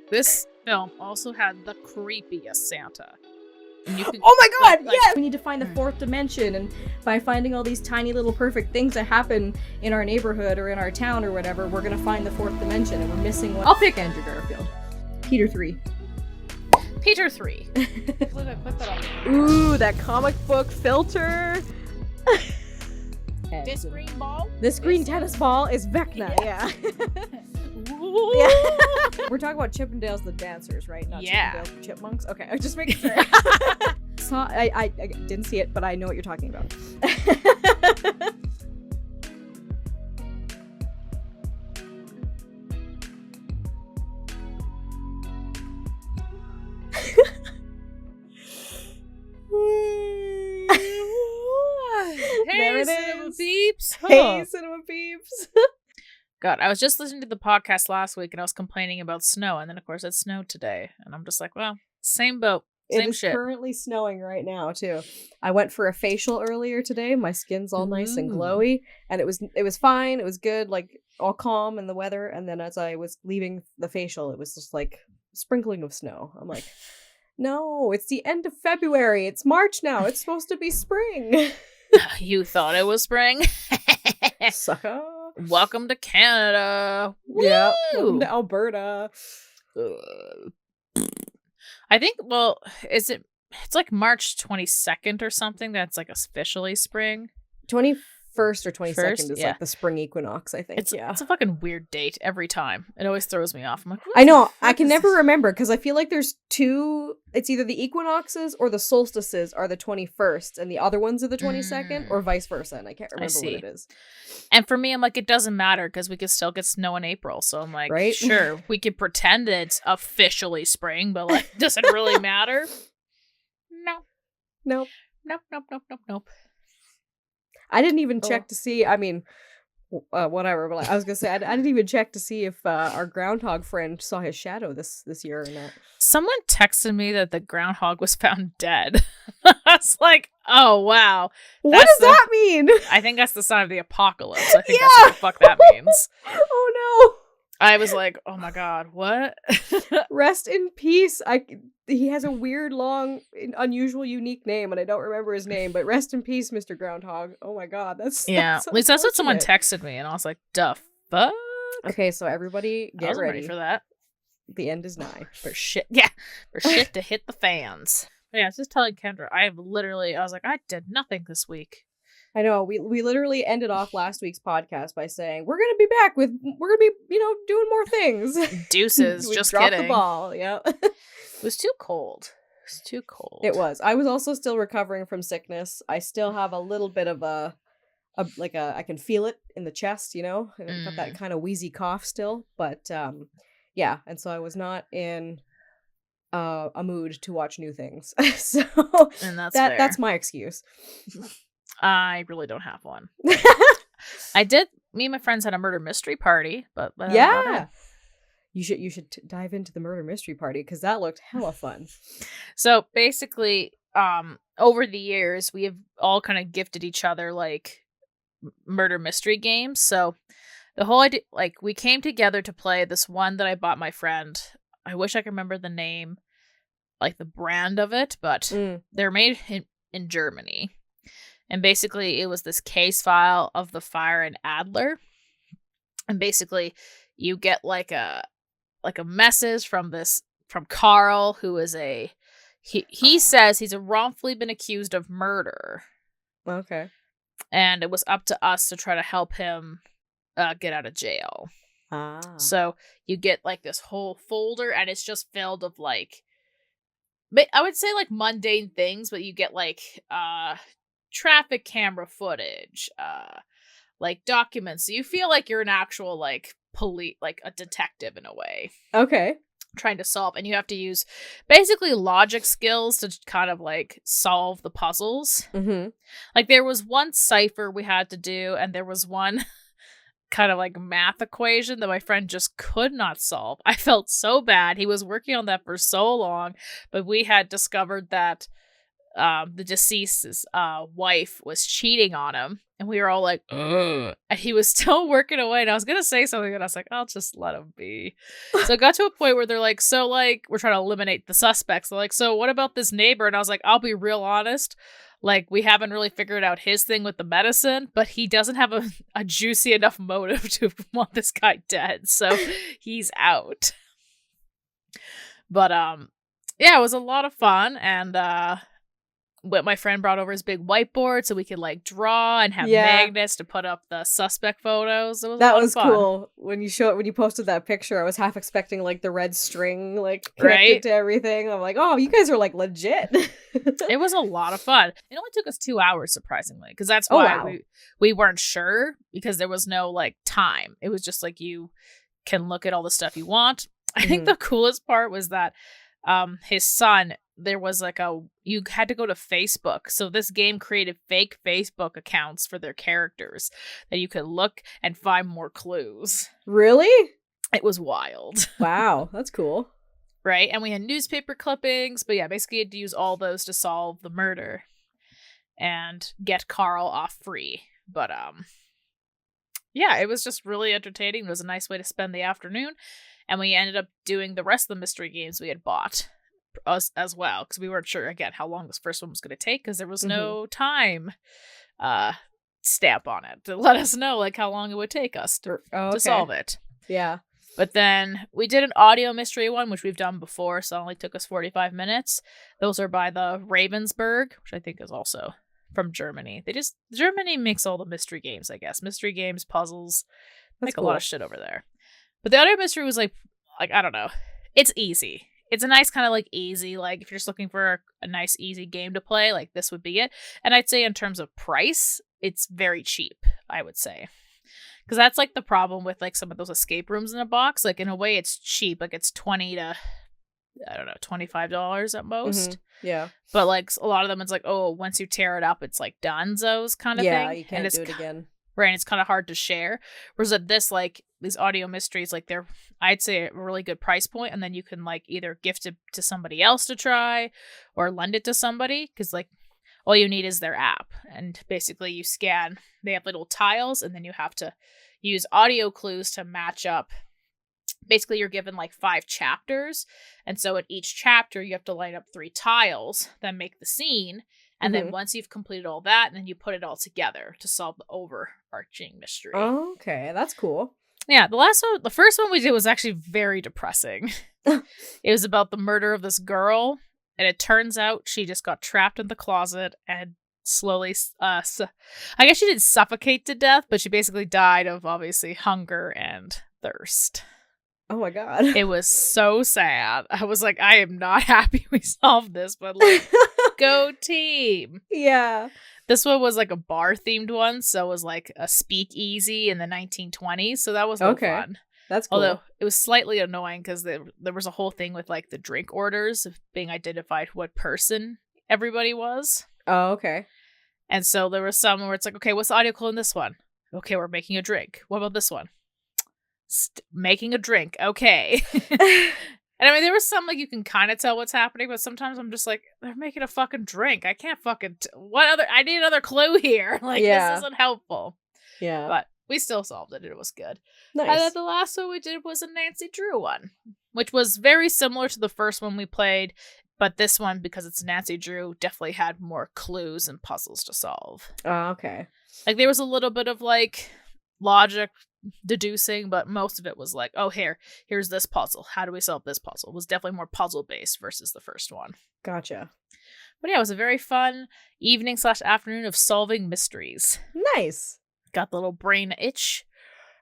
This film also had the creepiest Santa. And you could, oh my god, yeah! We need to find the fourth dimension, and by finding all these tiny little perfect things that happen in our neighborhood or in our town or whatever, we're gonna find the fourth dimension, and we're missing one. I'll pick Andrew Garfield. Peter 3. Peter 3. Luca, put that on. Ooh, that comic book filter. This green ball? This green tennis ball is Vecna, yeah. We're talking about Chippendales the dancers, right? Not Chippendales the chipmunks? Okay, I was just making sure. I didn't see it, but I know what you're talking about. Hey, Cinema Peeps! Hey, Cinema Peeps! God, I was just listening to the podcast last week and I was complaining about snow, and then of course it snowed today, and I'm just like, well, same boat, same shit. It is currently snowing right now too. I went for a facial earlier today. My skin's all nice and glowy, and it was fine. It was good, like all calm in the weather. And then as I was leaving the facial, it was just like sprinkling of snow. I'm like, no, it's the end of February. It's March now. It's supposed to be spring. You thought it was spring? Sucker. Welcome to Canada. Yeah, welcome to Alberta. I think, well, it's like March 22nd or something that's like officially spring. 21st or 22nd is yeah. like the spring equinox, I think. It's a fucking weird date every time. It always throws me off. I'm like, I know. I can never remember because I feel like there's two. It's either the equinoxes or the solstices are the 21st and the other ones are the 22nd or vice versa. And I can't remember what it is. And for me, I'm like, it doesn't matter because we could still get snow in April. So I'm like, right? Sure, we could pretend it's officially spring, but like, does it really matter? No. Nope. I didn't even check to see. I mean, whatever. But I was gonna say I didn't even check to see if our groundhog friend saw his shadow this year or not. Someone texted me that the groundhog was found dead. I was like, oh wow, what does that mean? I think that's the sign of the apocalypse. I think that's what the fuck that means. Oh no. I was like, oh my god, what? Rest in peace. He has a weird, long, unusual, unique name, and I don't remember his name, but rest in peace, Mr. Groundhog. Oh my god, that's at least that's what someone texted me, and I was like, duh fuck? Okay, so everybody get ready for that. The end is nigh. For shit to hit the fans. But yeah, I was just telling Kendra, I was like, I did nothing this week. I know, we literally ended off last week's podcast by saying, we're going to be back we're going to be, doing more things. Deuces, just dropped kidding. The ball, yeah. It was too cold. It was. I was also still recovering from sickness. I still have a little bit of I can feel it in the chest, I've got that kind of wheezy cough still, but yeah, and so I was not in a mood to watch new things. So and that's my excuse. I really don't have one. Me and my friends had a murder mystery party, but yeah, you should dive into the murder mystery party because that looked hella fun. So basically, over the years, we have all kind of gifted each other like murder mystery games. So the whole idea, like, we came together to play this one that I bought my friend. I wish I could remember the name, like the brand of it, but they're made in Germany. And basically, it was this case file of the fire in Adler. And basically, you get like a message from Carl, who is he says he's wrongfully been accused of murder. Okay. And it was up to us to try to help him get out of jail. Ah. So you get like this whole folder, and it's just filled of like, I would say like mundane things, but you get like traffic camera footage, like documents. So you feel like you're an actual like police, like a detective in a way. Okay. Trying to solve, and you have to use basically logic skills to kind of like solve the puzzles. Mm-hmm. Like there was one cipher we had to do, and there was one kind of like math equation that my friend just could not solve. I felt so bad. He was working on that for so long, but we had discovered that the deceased's wife was cheating on him, and we were all like, ugh. And he was still working away, and I was gonna say something, and I was like, I'll just let him be. So it got to a point where they're like, so like, we're trying to eliminate the suspects. They're like, so what about this neighbor? And I was like, I'll be real honest. Like, we haven't really figured out his thing with the medicine, but he doesn't have a juicy enough motive to want this guy dead, so he's out. But yeah, it was a lot of fun, and my friend brought over his big whiteboard so we could like draw and have magnets to put up the suspect photos. It was that a lot was of fun. cool. When you posted that picture, I was half expecting like the red string like connected to everything. I'm like, oh, you guys are like legit. It was a lot of fun. It only took us 2 hours, surprisingly, because that's why we weren't sure, because there was no like time. It was just like you can look at all the stuff you want. I think the coolest part was that his son, there was like you had to go to Facebook. So this game created fake Facebook accounts for their characters that you could look and find more clues. Really? It was wild. Wow, that's cool. Right? And we had newspaper clippings, but yeah, basically you had to use all those to solve the murder and get Carl off free. But yeah, it was just really entertaining. It was a nice way to spend the afternoon. And we ended up doing the rest of the mystery games we had bought as well, because we weren't sure, again, how long this first one was going to take, because there was no time stamp on it to let us know like how long it would take us to solve it. Yeah. But then we did an audio mystery one, which we've done before, so it only took us 45 minutes. Those are by the Ravensburg, which I think is also from Germany. Germany makes all the mystery games, I guess. Mystery games, puzzles, make a lot of shit over there. But the audio mystery was like, I don't know. It's easy. It's a nice kind of like easy, like if you're just looking for a nice easy game to play, like this would be it. And I'd say in terms of price, it's very cheap, I would say. Because that's like the problem with like some of those escape rooms in a box. Like in a way it's cheap. Like it's $20 to, I don't know, $25 at most. Yeah. But like a lot of them, it's like, oh, once you tear it up, it's like donezo's kind of thing. Yeah, you can't do it again. Right, and it's kind of hard to share. Whereas at this, like, these audio mysteries, like, they're, I'd say, a really good price point, and then you can, like, either gift it to somebody else to try, or lend it to somebody, because, like, all you need is their app, and basically you scan, they have little tiles, and then you have to use audio clues to match up. Basically, you're given, like, 5 chapters, and so in each chapter, you have to light up 3 tiles that make the scene. And then once you've completed all that, then you put it all together to solve the overarching mystery. Oh, okay. That's cool. Yeah, the first one we did was actually very depressing. It was about the murder of this girl, and it turns out she just got trapped in the closet and slowly, I guess she didn't suffocate to death, but she basically died of, obviously, hunger and thirst. Oh my god. It was so sad. I was like, I am not happy we solved this, but like, go team. Yeah. This one was like a bar themed one, so it was like a speakeasy in the 1920s, so that was no fun. That's cool. Although it was slightly annoying because there was a whole thing with like the drink orders of being identified what person everybody was. Oh, okay. And so there was some where it's like, okay, what's the audio clue in this one? Okay, we're making a drink. What about this one? Making a drink. Okay. And I mean, there was some like you can kind of tell what's happening, but sometimes I'm just like, they're making a fucking drink. I can't fucking I need another clue here. Like, this isn't helpful. Yeah. But we still solved it. It was good. Nice. And then the last one we did was a Nancy Drew one, which was very similar to the first one we played, but this one, because it's Nancy Drew, definitely had more clues and puzzles to solve. Oh, okay. Like, there was a little bit of like logic deducing, but most of it was like, oh, here's this puzzle, how do we solve this puzzle? It was definitely more puzzle based versus the first one. Gotcha. But yeah, it was a very fun evening/afternoon of solving mysteries. Nice. Got the little brain itch.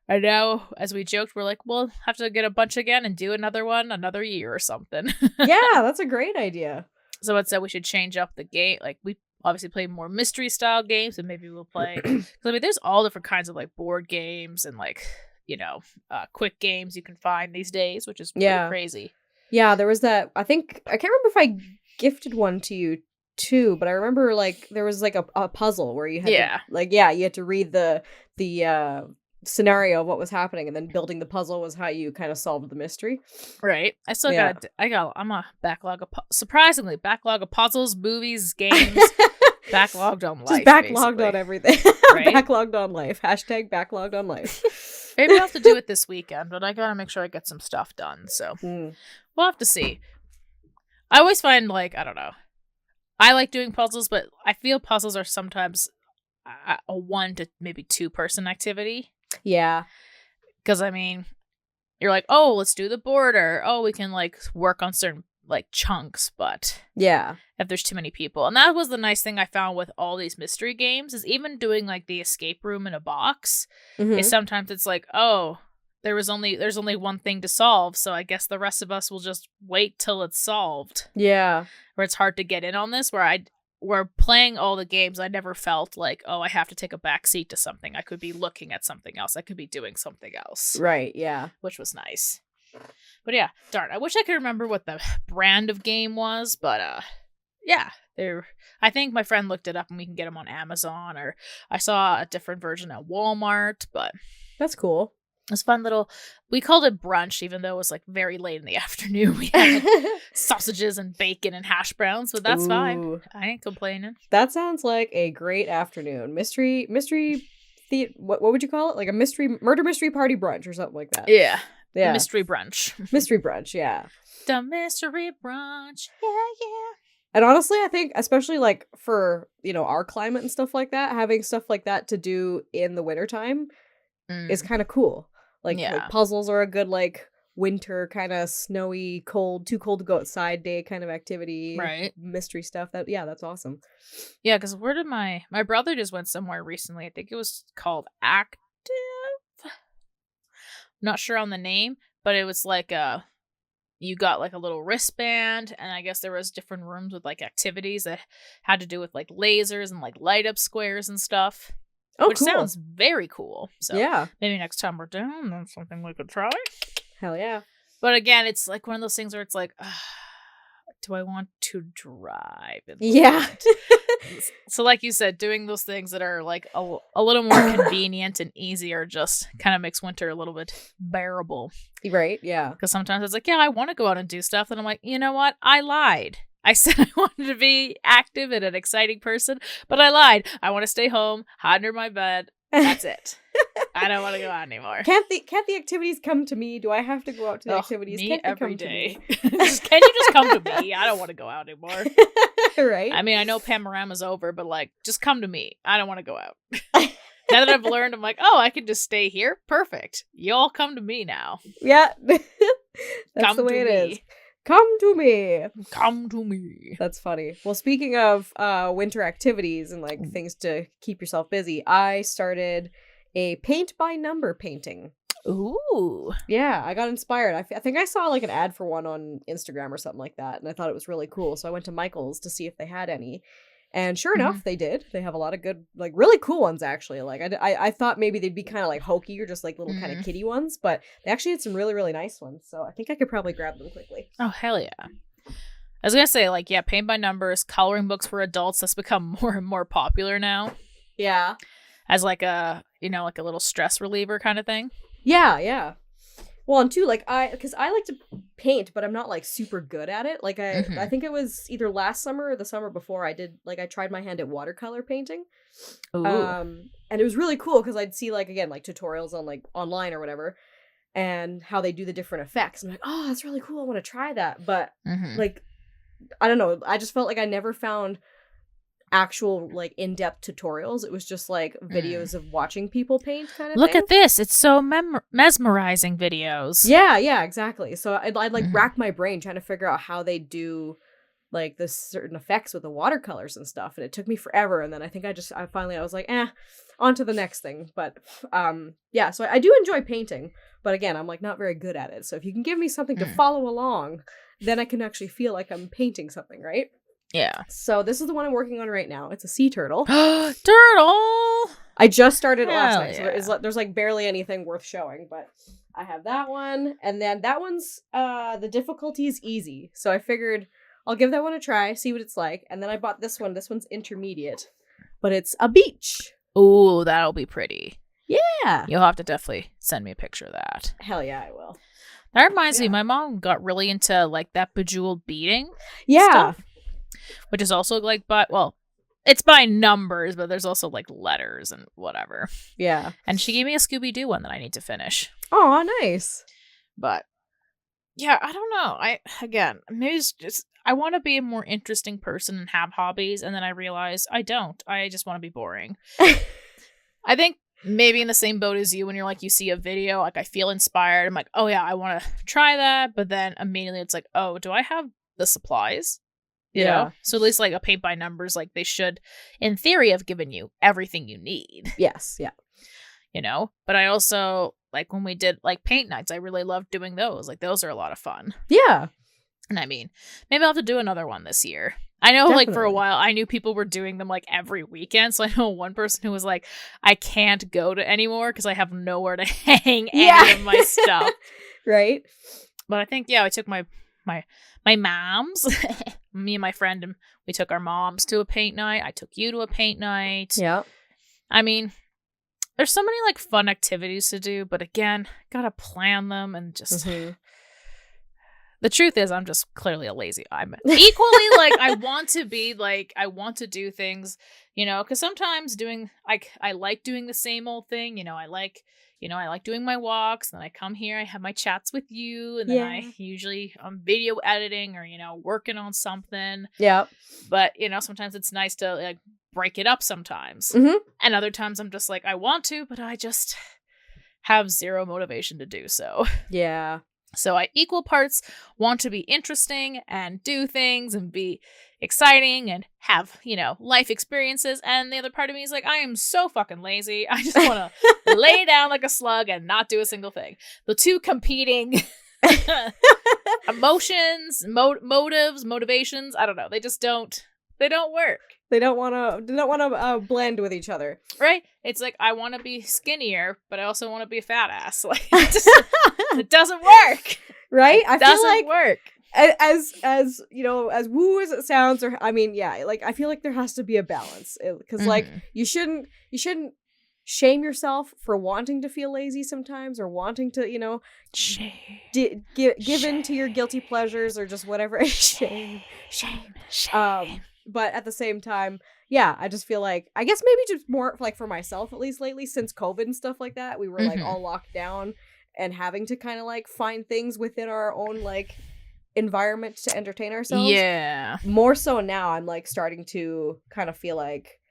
And now, as we joked, we're like, we'll have to get a bunch again and do another one another year or something. Yeah, that's a great idea. So it said we should change up the game. Like, we obviously play more mystery style games, and maybe we'll play, because I mean, there's all different kinds of like board games and like, you know, quick games you can find these days, which is pretty crazy. Yeah, there was that. I can't remember if I gifted one to you too, but I remember like there was like a puzzle where you had to, like, you had to read the scenario of what was happening, and then building the puzzle was how you kind of solved the mystery. Right. I still Yeah. I'm a backlog of, surprisingly, backlog of puzzles, movies, games, backlogged on life. Just backlogged basically. on everything. Right? Backlogged on life. Hashtag backlogged on life. Maybe I'll have to do it this weekend, but I gotta make sure I get some stuff done. So we'll have to see. I always find, like, I don't know. I like doing puzzles, but I feel puzzles are sometimes a 1 to maybe 2 person activity. Yeah. Because, I mean, you're like, oh, let's do the border. Oh, we can, like, work on certain, like, chunks, but Yeah. if there's too many people. And that was the nice thing I found with all these mystery games, is even doing, like, the escape room in a box, is sometimes it's like, oh, there's only one thing to solve, so I guess the rest of us will just wait till it's solved. Yeah. Where it's hard to get in on this, where playing all the games, I never felt like, oh, I have to take a back seat to something. I could be looking at something else. I could be doing something else. Right, yeah. Which was nice. But yeah, darn, I wish I could remember what the brand of game was, but yeah, I think my friend looked it up and we can get them on Amazon, or I saw a different version at Walmart, but that's cool. It's fun little, we called it brunch, even though it was like very late in the afternoon. We had sausages and bacon and hash browns, but that's fine. I ain't complaining. That sounds like a great afternoon. Mystery, what would you call it? Like a murder mystery party brunch or something like that. Yeah. Yeah. Mystery brunch. Mystery brunch, yeah. The mystery brunch. Yeah. And honestly, I think, especially like for, our climate and stuff like that, having stuff like that to do in the wintertime is kind of cool. Like puzzles are a good, like, winter kind of snowy, cold, too cold to go outside day kind of activity. Right. Mystery stuff. That's awesome. Yeah, because where did my brother just went somewhere recently. I think it was called Active. Not sure on the name, but it was like you got like a little wristband, and I guess there was different rooms with like activities that had to do with like lasers and like light up squares and stuff. Oh, which cool. Sounds very cool. So yeah, maybe next time we're down, that's something we could try. Hell yeah. But again, it's like one of those things where it's like, do I want to drive? Yeah. So like you said, doing those things that are like a little more convenient and easier just kind of makes winter a little bit bearable. Right, yeah. Because sometimes it's like, yeah, I want to go out and do stuff. And I'm like, you know what? I lied. I said I wanted to be active and an exciting person, but I lied. I want to stay home, hide under my bed. That's it. I don't want to go out anymore. Can't the activities come to me? Do I have to go out to the activities? Me Can't every day. Me? Can you just come to me? I don't want to go out anymore. Right. I mean, I know Panorama's over, but like, just come to me. I don't want to go out. Now that I've learned, I'm like, oh, I can just stay here. Perfect. You all come to me now. Yeah. That's the way it is. Come to me. Come to me. That's funny. Well, speaking of winter activities and like things to keep yourself busy, I started a paint by number painting. Ooh. Yeah, I got inspired. I think I saw like an ad for one on Instagram or something like that, and I thought it was really cool. So I went to Michael's to see if they had any. And sure enough, they did. They have a lot of good, like really cool ones, actually. Like I thought maybe they'd be kind of like hokey or just like little kind of kiddie ones, but they actually had some really, really nice ones. So I think I could probably grab them quickly. Oh, hell yeah. I was going to say, like, yeah, paint by numbers, coloring books for adults, that's become more and more popular now. Yeah. As like a, like a little stress reliever kind of thing. Yeah, yeah. Well, and too, because I like to paint, but I'm not like super good at it. Like I think it was either last summer or the summer before I tried my hand at watercolor painting. Ooh. And it was really cool because I'd see like tutorials on like online or whatever, and how they do the different effects. I'm like, oh, that's really cool. I want to try that. But like, I don't know. I just felt like I never found actual like in-depth tutorials. It was just like videos of watching people paint kind of Look thing. at this. It's so mesmerizing videos. Yeah, exactly. So I'd like rack my brain trying to figure out how they do like the certain effects with the watercolors and stuff, and it took me forever. And then I think I finally was like, on to the next thing. But yeah, so I do enjoy painting, but again, I'm like not very good at it. So if you can give me something to follow along, then I can actually feel like I'm painting something, right? Yeah. So this is the one I'm working on right now. It's a sea turtle. Turtle! I just started it last night, yeah. so there's like barely anything worth showing, but I have that one, and then that one's, the difficulty is easy, so I figured I'll give that one a try, see what it's like, and then I bought this one. This one's intermediate, but it's a beach. Ooh, that'll be pretty. Yeah. You'll have to definitely send me a picture of that. Hell yeah, I will. That reminds me, my mom got really into like that bejeweled beading stuff, which is also like, it's by numbers, but there's also like letters and whatever. Yeah. And she gave me a Scooby-Doo one that I need to finish. Oh, nice. But yeah, I don't know. Maybe it's just, I want to be a more interesting person and have hobbies. And then I realize I don't. I just want to be boring. I think maybe in the same boat as you, when you're like, you see a video, like I feel inspired. I'm like, oh yeah, I want to try that. But then immediately it's like, oh, do I have the supplies? You know? So at least like a paint by numbers, like they should, in theory, have given you everything you need. Yes. Yeah. You know? But I also, like when we did like paint nights, I really loved doing those. Like those are a lot of fun. Yeah. And I mean, maybe I'll have to do another one this year. I know like for a while, I knew people were doing them like every weekend. So I know one person who was like, I can't go to anymore because I have nowhere to hang any of my stuff. Right. But I think, I took my moms, me and my friend, and we took our moms to a paint night. I took you to a paint night. Yeah. I mean, there's so many like fun activities to do, but again, gotta plan them and just. The truth is, I'm just clearly a lazy. I'm equally like I want to do things, you know, because sometimes doing like I like doing the same old thing, I like doing my walks, and then I come here, I have my chats with you, and then I usually video editing or working on something. Yeah. But sometimes it's nice to like break it up sometimes, and other times I'm just like I want to, but I just have zero motivation to do so. Yeah. So I equal parts want to be interesting and do things and be exciting and have, life experiences. And the other part of me is like, I am so fucking lazy. I just want to lay down like a slug and not do a single thing. The two competing emotions, motives, motivations, I don't know. They don't work. They don't want to blend with each other. Right? It's like, I want to be skinnier, but I also want to be a fat ass. Like, it doesn't work. Right? It doesn't work. As as woo as it sounds, or I mean, like I feel like there has to be a balance. Because like you shouldn't shame yourself for wanting to feel lazy sometimes, or wanting to, give in to your guilty pleasures or just whatever. Shame. But at the same time, I just feel like, I guess maybe just more like for myself, at least lately, since COVID and stuff like that, we were like all locked down and having to kind of like find things within our own like environment to entertain ourselves. Yeah. More so now, I'm like starting to kind of feel like,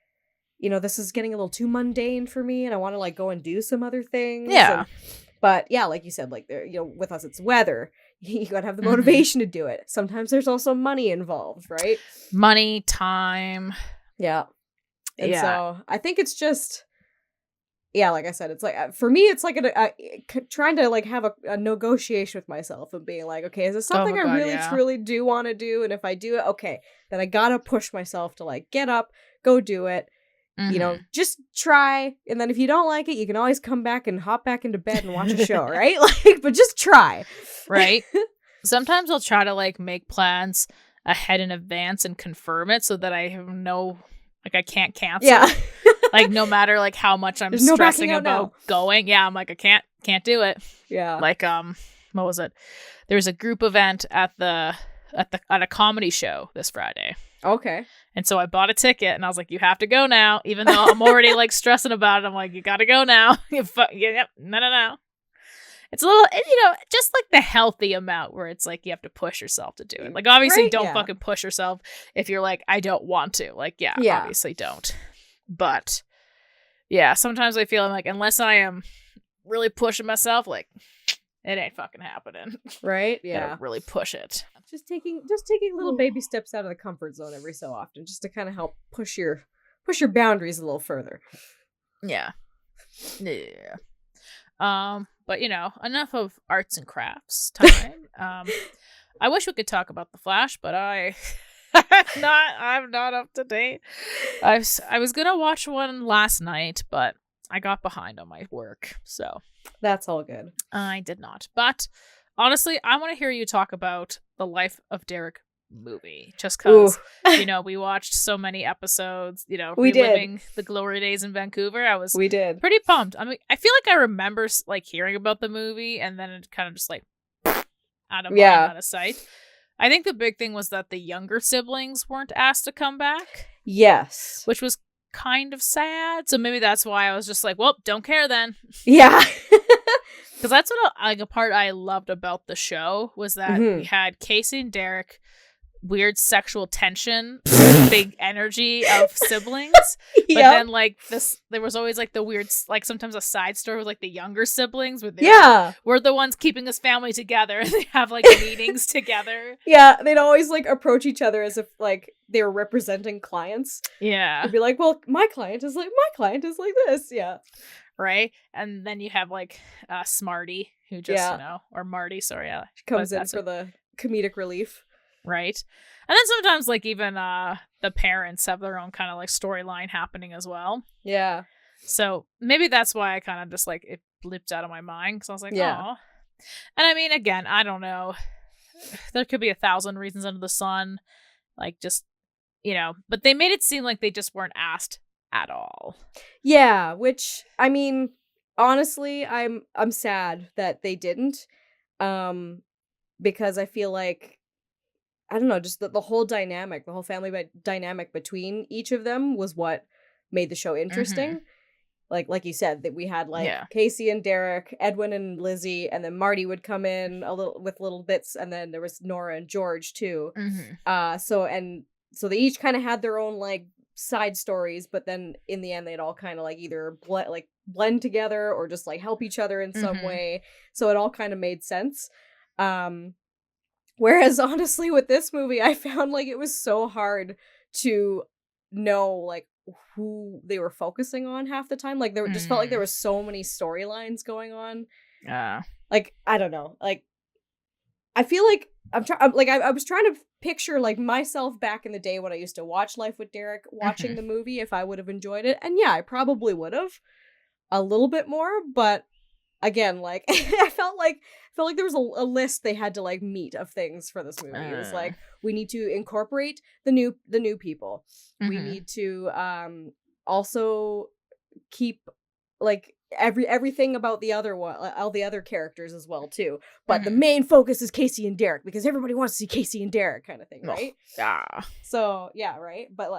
this is getting a little too mundane for me, and I want to like go and do some other things. Yeah. But like you said, like there, with us, it's weather. You gotta have the motivation to do it. Sometimes there's also money involved, right? Money, time. Yeah. And so I think it's just, like I said, it's like, for me, it's like trying to like have a negotiation with myself and being like, okay, is this something I really truly do want to do? And if I do it, okay, then I gotta push myself to like get up, go do it. Just try, and then if you don't like it, you can always come back and hop back into bed and watch a show, right? Like, but just try. Right. Sometimes I'll try to like make plans ahead in advance and confirm it so that I have I can't cancel. Yeah. Like no matter like how much I'm stressing about going. Yeah, I'm like, I can't do it. Yeah. Like what was it? There's a group event at a comedy show this Friday. Okay. And so I bought a ticket, and I was like, you have to go now, even though I'm already like stressing about it. I'm like, you got to go now. No. It's a little, just like the healthy amount where it's like you have to push yourself to do it. Like, obviously, don't fucking push yourself if you're like, I don't want to. Like, obviously don't. But sometimes I feel like, unless I am really pushing myself, like, it ain't fucking happening. Right? Yeah. Gotta really push it. Just taking little baby steps out of the comfort zone every so often, just to kind of help push your boundaries a little further. Yeah. Yeah. But enough of arts and crafts time. I wish we could talk about The Flash, but I'm not up to date. I was gonna watch one last night, but I got behind on my work, so that's all good. I did not. But honestly, I want to hear you talk about the life of Derek movie just Ooh. because we watched so many episodes, We did. reliving the glory days in Vancouver. I was We did. pretty pumped. I mean, I feel like I remember like hearing about the movie and then it kind of just like out of mind, out of sight. I think the big thing was that the younger siblings weren't asked to come back. Yes. Which was kind of sad. So maybe that's why I was just like, well, don't care then. Yeah. Because that's what a part I loved about the show was that we had Casey and Derek, weird sexual tension, big energy of siblings. But then like there was always like the weird, like sometimes a side story with like the younger siblings where we're the ones keeping this family together. They have like meetings together. Yeah, they'd always like approach each other as if like they were representing clients. Yeah. They'd be like, well, my client is like this. Yeah. Right? And then you have like Smarty who just, or Marty, sorry. She comes in for the comedic relief. Right. And then sometimes like even the parents have their own kind of like storyline happening as well. Yeah. So maybe that's why I kind of just like it blipped out of my mind because I was like, oh. And I mean, again, I don't know. There could be 1,000 reasons under the sun. Like just, but they made it seem like they just weren't asked at all. Yeah, which I mean, honestly, I'm sad that they didn't. Because I feel like I don't know, just the whole dynamic, the whole family dynamic between each of them was what made the show interesting. Like you said, that we had like Casey and Derek, Edwin and Lizzie, and then Marty would come in a little with little bits, and then there was Nora and George too. So they each kind of had their own like side stories, but then in the end they'd all kind of like either blend together or just like help each other in some way. So it all kind of made sense. Whereas honestly with this movie, I found like it was so hard to know like who they were focusing on half the time. Like there just felt like there was so many storylines going on. Like I don't know. Like I feel like I was trying to picture like myself back in the day when I used to watch Life with Derek, watching the movie, if I would have enjoyed it. And yeah, I probably would have a little bit more, but again, like I felt like there was a list they had to like meet of things for this movie. It was like, we need to incorporate the new people. We need to also keep like everything about the other one, all the other characters as well too. But the main focus is Casey and Derek because everybody wants to see Casey and Derek kind of thing, right? Yeah. So yeah, right. But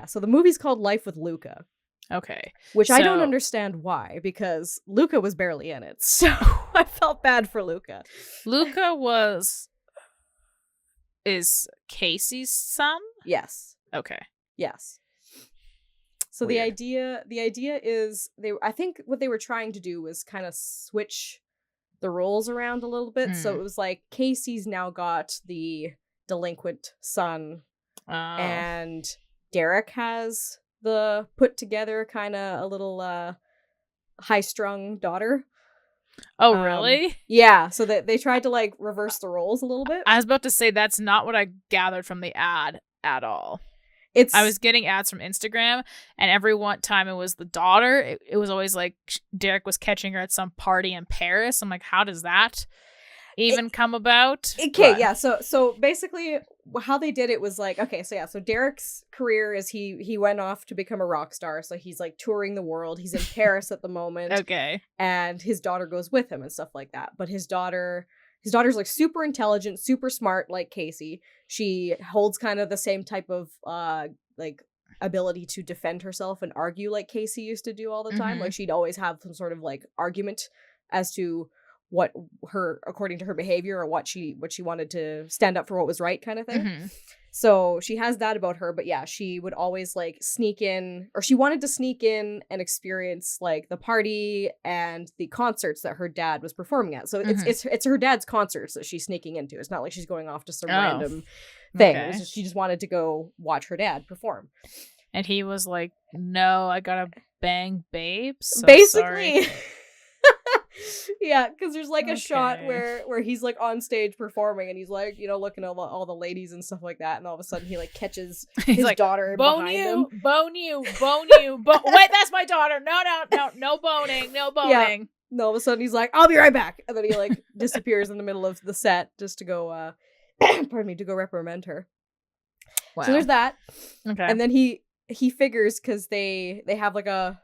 so the movie's called Life with Luca. Okay. Which I don't understand why, because Luca was barely in it. So I felt bad for Luca. Luca is Casey's son? Yes. Okay. Yes. So weird. the idea is I think what they were trying to do was kind of switch the roles around a little bit. So it was like Casey's now got the delinquent son, and Derek has the put together kind of a little high-strung daughter. Oh, really? Yeah, so they tried to like reverse the roles a little bit. I was about to say that's not what I gathered from the ad at all. I was getting ads from Instagram, and every one time it was the daughter, it was always like Derek was catching her at some party in Paris. I'm like, how does that even come about? Okay, yeah. So basically, how they did it was like, okay, so Derek's career is he went off to become a rock star. So he's like touring the world. He's in Paris at the moment. Okay, and his daughter goes with him and stuff like that. But his daughter's like super intelligent, super smart, like Casey. She holds kind of the same type of like ability to defend herself and argue like Casey used to do all the time. Like she'd always have some sort of like argument as to what according to her behavior, or what she wanted to stand up for what was right kind of thing. So she has that about her, but yeah, she would always like sneak in, or she wanted to sneak in and experience like the party and the concerts that her dad was performing at. So it's her dad's concerts that she's sneaking into. It's not like she's going off to some random thing. Okay. It was just, she just wanted to go watch her dad perform. And he was like, "No, I gotta bang babes." So basically. Yeah, because there's like a shot where he's like on stage performing, and he's like, looking at all the ladies and stuff like that, and all of a sudden he like catches his like, daughter behind him. Bone you. Wait, that's my daughter. No boning. Yeah. And all of a sudden he's like, "I'll be right back," and then he like disappears in the middle of the set just to go pardon me, to go reprimand her. Wow. So there's that. Okay. And then he figures, because they have like a,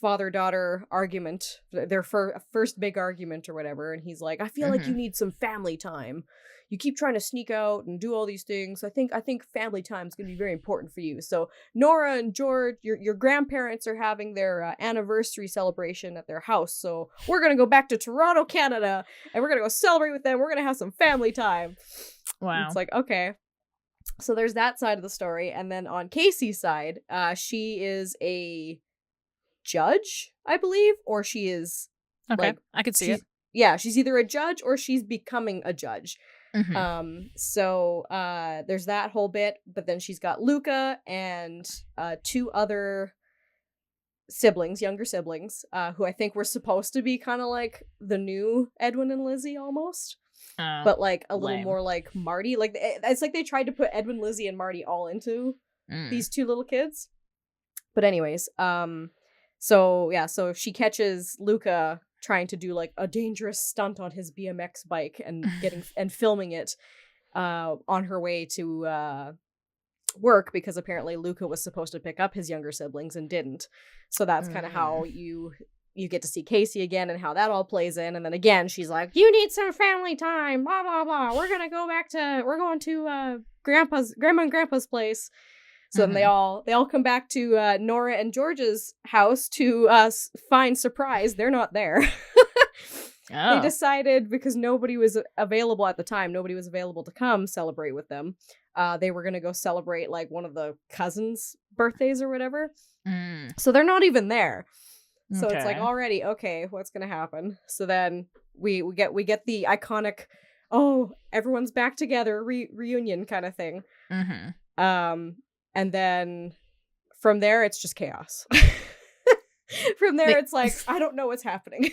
father-daughter argument, their first big argument or whatever, and he's like, I feel like you need some family time. You keep trying to sneak out and do all these things. I think family time is going to be very important for you. So Nora and George, your grandparents are having their anniversary celebration at their house. So we're going to go back to Toronto, Canada, and we're going to go celebrate with them. We're going to have some family time. Wow. And it's like, okay. So there's that side of the story. And then on Casey's side, she is a judge, I believe, or she is okay. I could see it. Yeah, she's either a judge or she's becoming a judge. So there's that whole bit, but then she's got Luca and 2 other siblings, younger siblings, who I think were supposed to be kind of like the new Edwin and Lizzie almost. But like a little more like Marty. Like it's like they tried to put Edwin, Lizzie, and Marty all into these 2 little kids. But anyways, so she catches Luca trying to do like a dangerous stunt on his BMX bike and filming it on her way to work, because apparently Luca was supposed to pick up his younger siblings and didn't. So that's kind of how you get to see Casey again and how that all plays in. And then again, she's like, you need some family time, blah, blah, blah. We're going to Grandma and Grandpa's place. So then they all come back to Nora and George's house to find surprise. They're not there. They decided, because nobody was available at the time, nobody was available to come celebrate with them. They were going to go celebrate like one of the cousins' birthdays or whatever. So they're not even there. So it's like already, okay, what's going to happen? So then we get the iconic, everyone's back together, reunion kind of thing. And then from there, it's just chaos. From there, it's like, I don't know what's happening.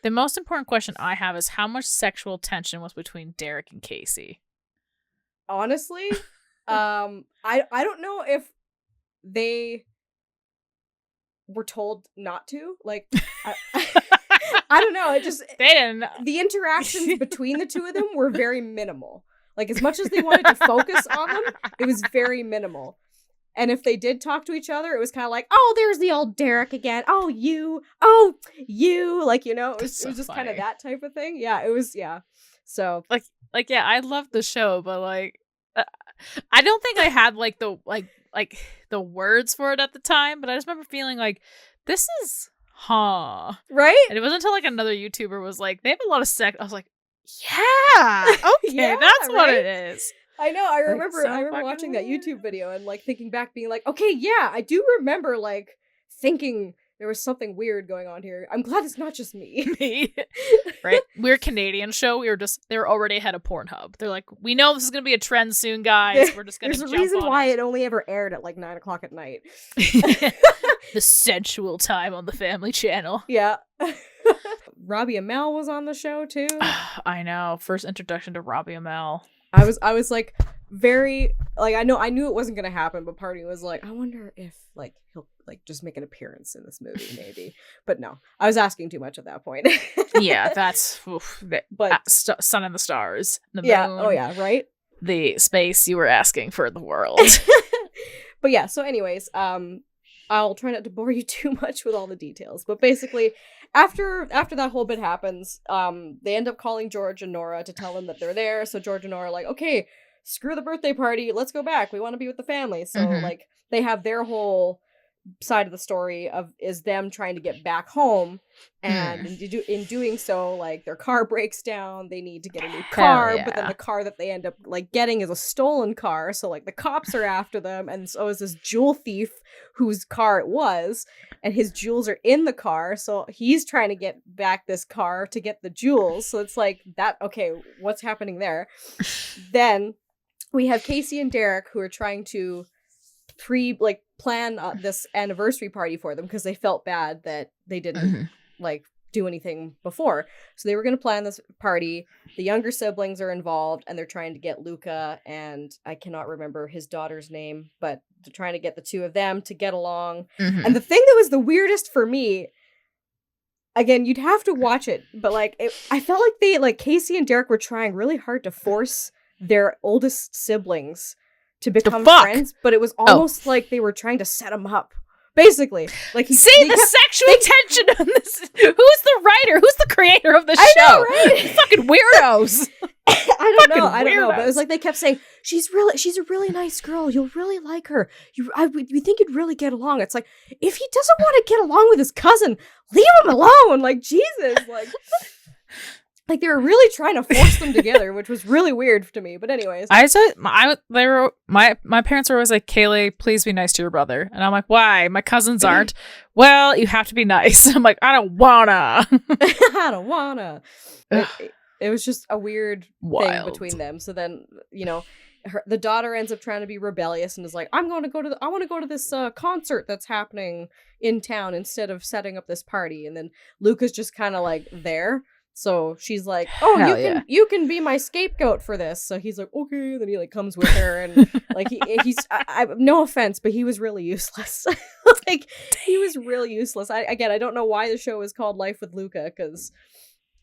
The most important question I have is how much sexual tension was between Derek and Casey? Honestly, I don't know if they were told not to. Like, I don't know. It just they didn't. The interactions between the 2 of them were very minimal. Like, as much as they wanted to focus on them, it was very minimal. And if they did talk to each other, it was kind of like, oh, there's the old Derek again. Oh, you. Like, it was just kind of that type of thing. Yeah, it was, yeah. So. Like, yeah, I love the show, but, like, I don't think I had, like, the words for it at the time, but I just remember feeling like, this is, right? And it wasn't until, like, another YouTuber was like, they have a lot of sex. I was like, yeah, okay, yeah, that's what it is. I know. I remember watching that YouTube video and like thinking back, being like, okay, yeah, I do remember like thinking there was something weird going on here. I'm glad it's not just me. Right? We're a Canadian show. They were already ahead of Pornhub. They're like, we know this is gonna be a trend soon, guys. We're just gonna There's a reason why it only ever aired at like 9:00 at night. The sensual time on the Family Channel. Yeah. Robbie Amell was on the show too. I know. First introduction to Robbie Amell. I was like very like I knew it wasn't gonna happen, but part of me was like, I wonder if like he'll like just make an appearance in this movie, maybe. But no, I was asking too much at that point. Yeah, that's but Sun and the Stars, the moon. Oh yeah, right. The space you were asking for the world. But yeah, so anyways, I'll try not to bore you too much with all the details, but basically, after that whole bit happens, they end up calling George and Nora to tell them that they're there. So George and Nora are like, okay, screw the birthday party, let's go back. We want to be with the family. So like they have their whole side of the story is them trying to get back home, and in doing so, like their car breaks down, they need to get a new car, but then the car that they end up like getting is a stolen car, so like the cops are after them, and so is this jewel thief whose car it was, and his jewels are in the car, so he's trying to get back this car to get the jewels. So it's like that, okay, what's happening there? Then we have Casey and Derek, who are trying to plan this anniversary party for them, because they felt bad that they didn't like do anything before. So they were going to plan this party. The younger siblings are involved, and they're trying to get Luca, and I cannot remember his daughter's name, but they're trying to get the 2 of them to get along. And the thing that was the weirdest for me, again, you'd have to watch it, but like I felt like Casey and Derek were trying really hard to force their oldest siblings to become fuck? friends, but it was almost like they were trying to set him up. Basically, like sexual tension on this. Who's the writer? Who's the creator of the show? I know, right? Fucking weirdos. I don't know, but it was like they kept saying she's a really nice girl. You'll really like her. We think you'd really get along. It's like, if he doesn't want to get along with his cousin, leave him alone. Like, Jesus, like they were really trying to force them together, which was really weird to me. But anyways, my parents were always like, Kaylee, please be nice to your brother, and I'm like, why? My cousins aren't. Well, you have to be nice. I'm like, I don't wanna. I don't wanna. It was just a weird thing between them. So then, the daughter ends up trying to be rebellious and is like, I want to go to this concert that's happening in town instead of setting up this party. And then Luca's just kind of like there. So she's like, oh, you can be my scapegoat for this. So he's like, okay. And then he like comes with her, and like he's no offense, but he was really useless. Like, he was really useless. I don't know why the show is called Life with Luca, because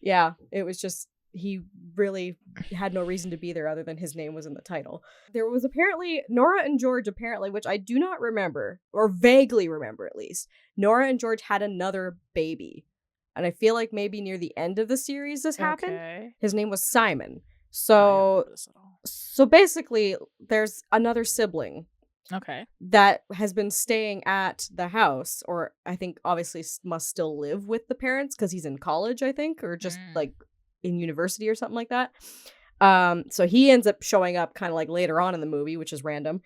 it was just, he really had no reason to be there other than his name was in the title. There was apparently Nora and George, which I do not remember, or vaguely remember at least. Nora and George had another baby. And I feel like maybe near the end of the series this happened. Okay. His name was Simon. So basically there's another sibling. Okay. That has been staying at the house, or I think obviously must still live with the parents because he's in college, I think, or just like in university or something like that. So he ends up showing up kind of like later on in the movie, which is random.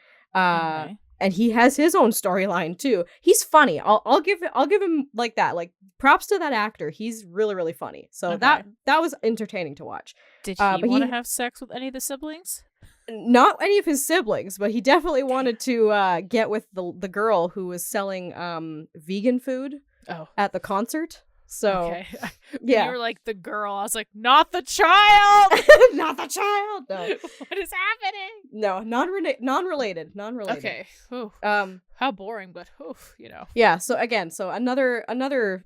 And he has his own storyline too. He's funny. I'll give him like that. Like, props to that actor. He's really, really funny. So that was entertaining to watch. Did he want to have sex with any of the siblings? Not any of his siblings, but he definitely wanted to get with the girl who was selling vegan food at the concert. So you were like, the girl. I was like, not the child. Not the child. No. What is happening? No, non-related. Okay. Ooh. How boring, but Yeah. So again, another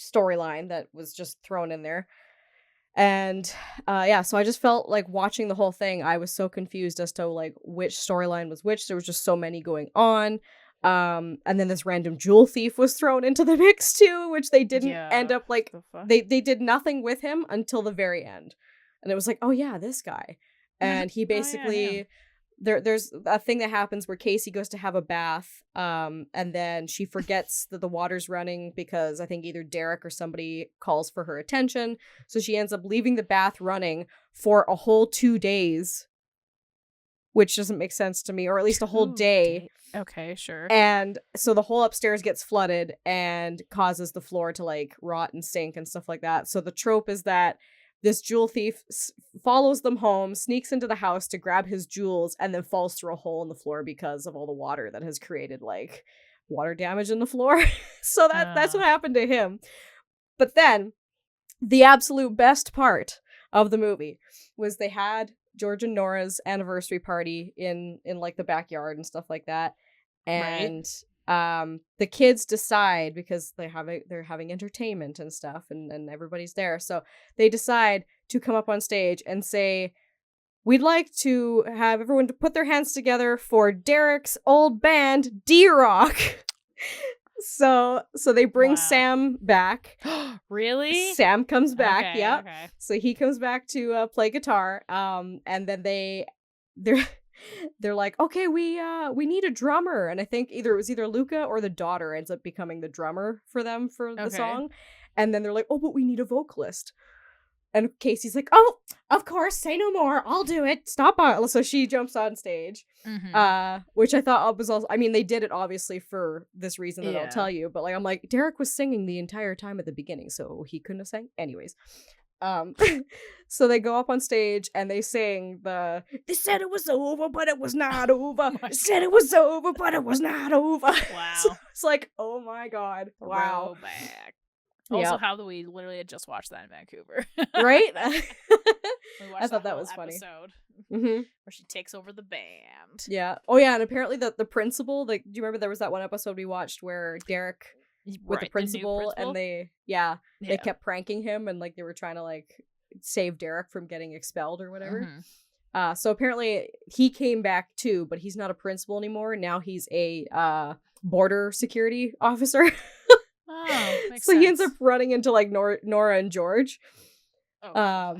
storyline that was just thrown in there, and so I just felt like watching the whole thing, I was so confused as to like which storyline was which. There was just so many going on. And then this random jewel thief was thrown into the mix too, which they didn't end up like, they did nothing with him until the very end. And it was like, oh yeah, this guy. And he basically, there's a thing that happens where Casey goes to have a bath, and then she forgets that the water's running because I think either Derek or somebody calls for her attention. So she ends up leaving the bath running for a whole 2 days, which doesn't make sense to me, or at least a whole day. Okay, sure. And so the whole upstairs gets flooded and causes the floor to like rot and sink and stuff like that. So the trope is that this jewel thief follows them home, sneaks into the house to grab his jewels, and then falls through a hole in the floor because of all the water that has created like water damage in the floor. So that's what happened to him. But then the absolute best part of the movie was they had George and Nora's anniversary party in like the backyard and stuff like that, and the kids decide, because they're having entertainment and stuff, and everybody's there, so they decide to come up on stage and say, we'd like to have everyone to put their hands together for Derek's old band D-Rock. So they bring Sam back. Really? Sam comes back. Okay, yeah. Okay. So he comes back to play guitar. And then they're like, okay, we need a drummer. And I think it was either Luca or the daughter ends up becoming the drummer for them for the song. And then they're like, oh, but we need a vocalist. And Casey's like, oh, of course, say no more. I'll do it. Stop. So she jumps on stage, which I thought was also, I mean, they did it obviously for this reason that I'll tell you. But like, I'm like, Derek was singing the entire time at the beginning, so he couldn't have sang. Anyways. So they go up on stage and they sing they said it was over, but it was not over. They said it was over, but it was not over. Wow. So it's like, oh my God. Wow. Throwback. Also, how we literally had just watched that in Vancouver. Right? I thought that was funny. Where she takes over the band. Yeah. Oh, yeah. And apparently the principal, like, do you remember there was that one episode we watched where Derek with the principal and they kept pranking him and like they were trying to like save Derek from getting expelled or whatever. So apparently he came back too, but he's not a principal anymore. Now he's a border security officer. Oh, makes so sense. he ends up running into like Nora and George. Oh,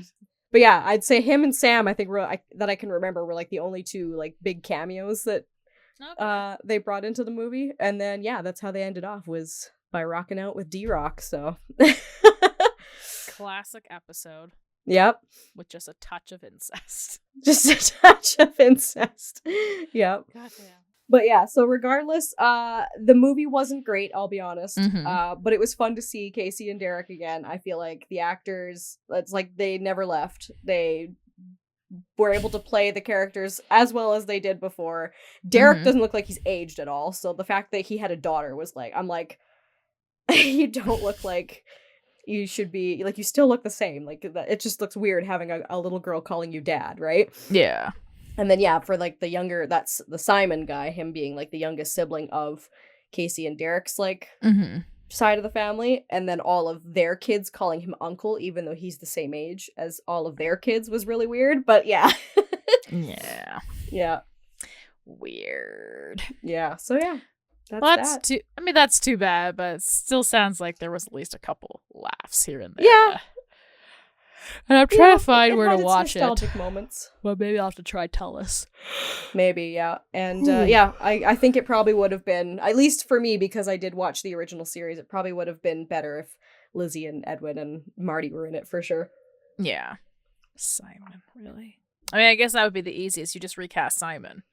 but yeah, I'd say him and Sam, I think that I can remember were like the only two like big cameos that they brought into the movie. And then yeah, that's how they ended off, was by rocking out with D-Rock. So classic episode. Yep. With just a touch of incest. Just a touch of incest. Yep. Goddamn. But yeah, so regardless, the movie wasn't great, I'll be honest. But it was fun to see Casey and Derek again. I feel like the actors, it's like they never left. They were able to play the characters as well as they did before. Derek doesn't look like he's aged at all. So the fact that he had a daughter was like, I'm like, you don't look like you should be, like, you still look the same. Like, it just looks weird having a little girl calling you dad, right? Yeah. And then, yeah, for, like, the younger, that's the Simon guy, him being, like, the youngest sibling of Casey and Derek's, like, side of the family. And then all of their kids calling him uncle, even though he's the same age as all of their kids, was really weird. But, yeah. Yeah. Yeah. Weird. Yeah. So, yeah. That's too bad, but it still sounds like there was at least a couple laughs here and there. Yeah. And I'm trying to find where to watch nostalgic moments. Well, maybe I'll have to try Tellus. Maybe, yeah. And yeah, I think it probably would have been, at least for me, because I did watch the original series, it probably would have been better if Lizzie and Edwin and Marty were in it for sure. Yeah. Simon, really? I mean, I guess that would be the easiest. You just recast Simon.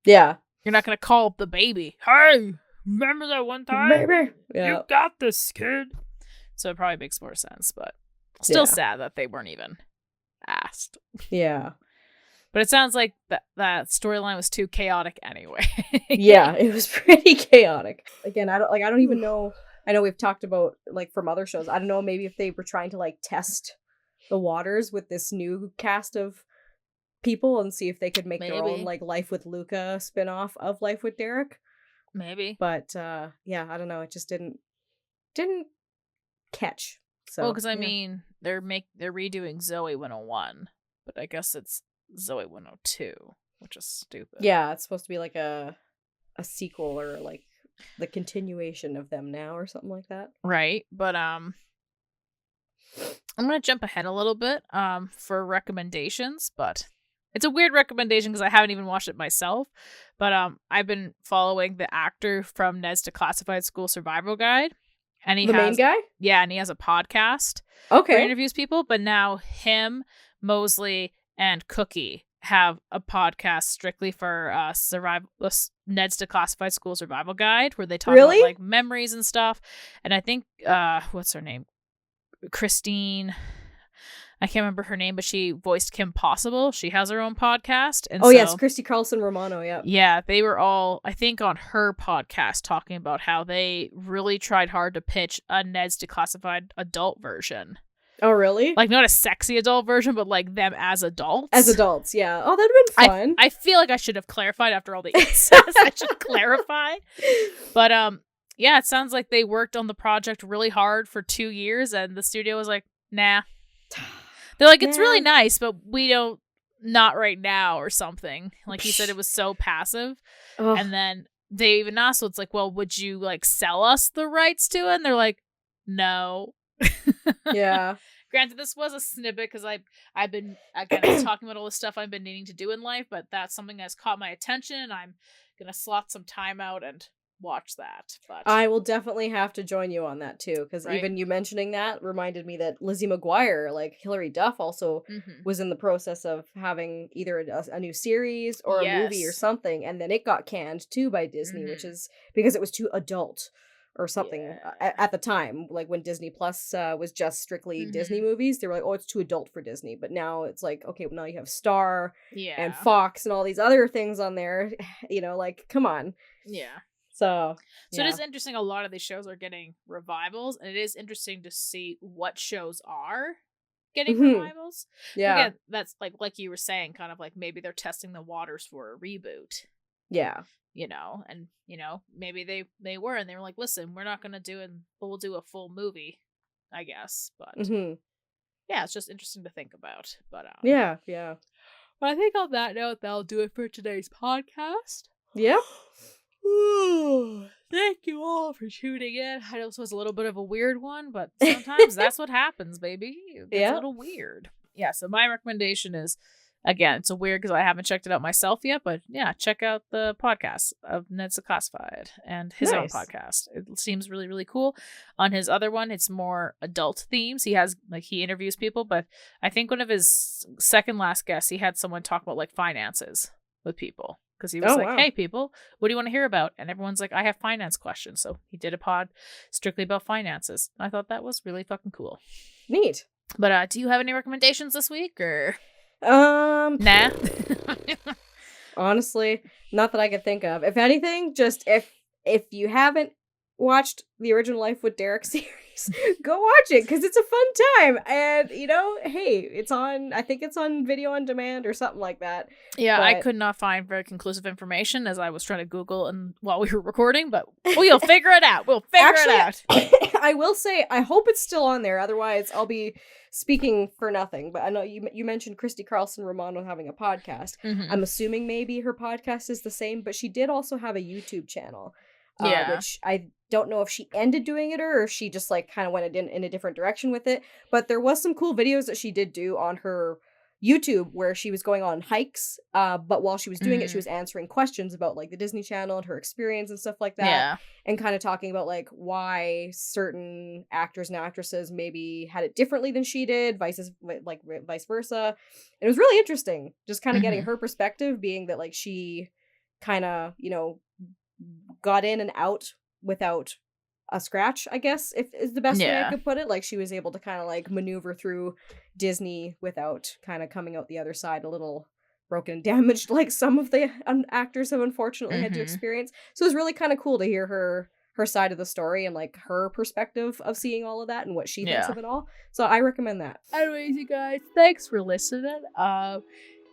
Yeah. You're not going to call up the baby. Hey, remember that one time? Baby. Yeah. You got this, kid. So it probably makes more sense, but still sad that they weren't even asked. Yeah. But it sounds like that storyline was too chaotic anyway. Yeah, it was pretty chaotic. Again, I don't even know. I know we've talked about, like, from other shows. I don't know, maybe if they were trying to, like, test the waters with this new cast of people and see if they could make their own, like, Life with Luca spin-off of Life with Derek. Maybe. But yeah, I don't know, it just didn't catch. So, well, because I mean, they're redoing Zoe 101, but I guess it's Zoe 102, which is stupid. Yeah, it's supposed to be like a sequel or like the continuation of them now or something like that. Right, but I'm gonna jump ahead a little bit for recommendations, but it's a weird recommendation because I haven't even watched it myself. But I've been following the actor from Ned's Declassified School Survival Guide. And he main guy? Yeah, and he has a podcast. Okay. Where he interviews people, but now him, Mosley, and Cookie have a podcast strictly for Ned's Declassified School Survival Guide, where they talk about like memories and stuff. And I think what's her name? Christine. I can't remember her name, but she voiced Kim Possible. She has her own podcast. And yes, Christy Carlson Romano, yeah. Yeah, they were all, I think, on her podcast talking about how they really tried hard to pitch a Ned's Declassified adult version. Oh, really? Like, not a sexy adult version, but like them as adults. As adults, yeah. Oh, that'd have been fun. I feel like I should have clarified after all the incest. I should clarify. But yeah, it sounds like they worked on the project really hard for 2 years, and the studio was like, nah. They're like, it's really nice, but we don't, not right now or something. Like he said, it was so passive. Ugh. And then they even asked, so it's like, well, would you like sell us the rights to it? And they're like, no. Yeah. Granted, this was a snippet because I've been, again, talking about all the stuff I've been needing to do in life, but that's something that's caught my attention, and I'm going to slot some time out and watch that. But I will definitely have to join you on that too, because even you mentioning that reminded me that Lizzie McGuire, like Hilary Duff, also was in the process of having either a new series or a movie or something, and then it got canned too by Disney, which is because it was too adult or something at the time, like when Disney Plus was just strictly Disney movies. They were like, oh, it's too adult for Disney, but now it's like, okay, well, now you have Star and Fox and all these other things on there, you know, like, come on. So it is interesting. A lot of these shows are getting revivals, and it is interesting to see what shows are getting revivals. Yeah. Again, that's like you were saying, kind of like maybe they're testing the waters for a reboot. Yeah. You know, and you know, maybe they were, and they were like, listen, we're not gonna do it, but we'll do a full movie, I guess. But yeah, it's just interesting to think about. But yeah. But I think on that note, that'll do it for today's podcast. Yep. Thank you all for tuning in. I know this was a little bit of a weird one, but sometimes that's what happens, baby. It's a little weird. Yeah, so my recommendation is, again, it's a weird because I haven't checked it out myself yet, but yeah, check out the podcast of Ned's Classified and his own podcast. It seems really, really cool. On his other one, it's more adult themes. He has, like, he interviews people, but I think one of his second last guests, he had someone talk about, like, finances with people. Because he was hey, people, what do you want to hear about? And everyone's like, I have finance questions. So he did a pod strictly about finances. I thought that was really fucking cool. Neat. But do you have any recommendations this week, or? Nah. Honestly, not that I can think of. If anything, just if you haven't watched the Original Life with Derek series, go watch it because it's a fun time. And hey, it's on. I think it's on video on demand or something like that. Yeah, but I could not find very conclusive information as I was trying to Google and while we were recording, but we'll figure it out. We'll figure it out. I will say, I hope it's still on there. Otherwise, I'll be speaking for nothing. But I know you mentioned Christy Carlson Romano having a podcast. Mm-hmm. I'm assuming maybe her podcast is the same, but she did also have a YouTube channel. Which I don't know if she ended doing it or if she just like kind of went in a different direction with it. But there was some cool videos that she did do on her YouTube where she was going on hikes. But while she was doing it, she was answering questions about like the Disney Channel and her experience and stuff like that. Yeah. And kind of talking about like why certain actors and actresses maybe had it differently than she did, vice versa. And it was really interesting, just kind of getting her perspective, being that like she kind of, got in and out without a scratch, I guess, if is the best way I could put it. Like she was able to kind of like maneuver through Disney without kind of coming out the other side a little broken and damaged, like some of the actors have unfortunately had to experience. So it was really kind of cool to hear her side of the story and like her perspective of seeing all of that and what she thinks of it all. So I recommend that. Anyways, you guys, thanks for listening.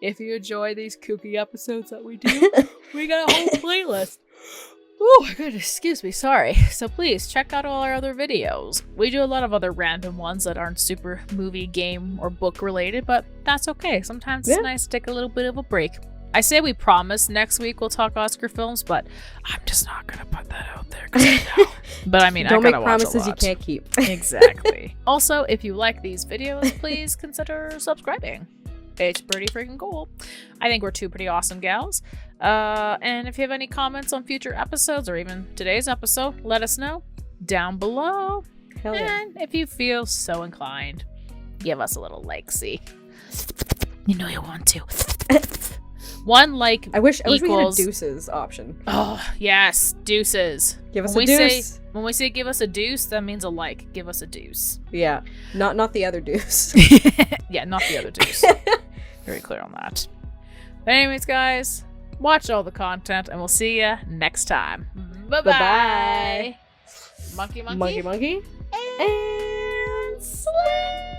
If you enjoy these kooky episodes that we do, we got a whole playlist. Oh my goodness, excuse me, sorry. So please check out all our other videos. We do a lot of other random ones that aren't super movie, game, or book related, but that's okay. Sometimes it's nice to take a little bit of a break. I say we promise next week we'll talk Oscar films, but I'm just not gonna put that out there because I know. But I mean, don't I make promises you can't keep. Exactly. Also, if you like these videos, please consider subscribing. It's pretty freaking cool. I think we're two pretty awesome gals. And if you have any comments on future episodes or even today's episode, let us know down below. Hell yeah. And if you feel so inclined, give us a little like-see. You know you want to. One like I wish we had a equals deuces option. Oh, yes. Deuces. Give us a deuce. When we say give us a deuce, that means a like. Give us a deuce. Yeah. Not the other deuce. Yeah, not the other deuce. Very clear on that. But anyways, guys, watch all the content, and we'll see you next time. Bye-bye. Monkey. Monkey. And slay.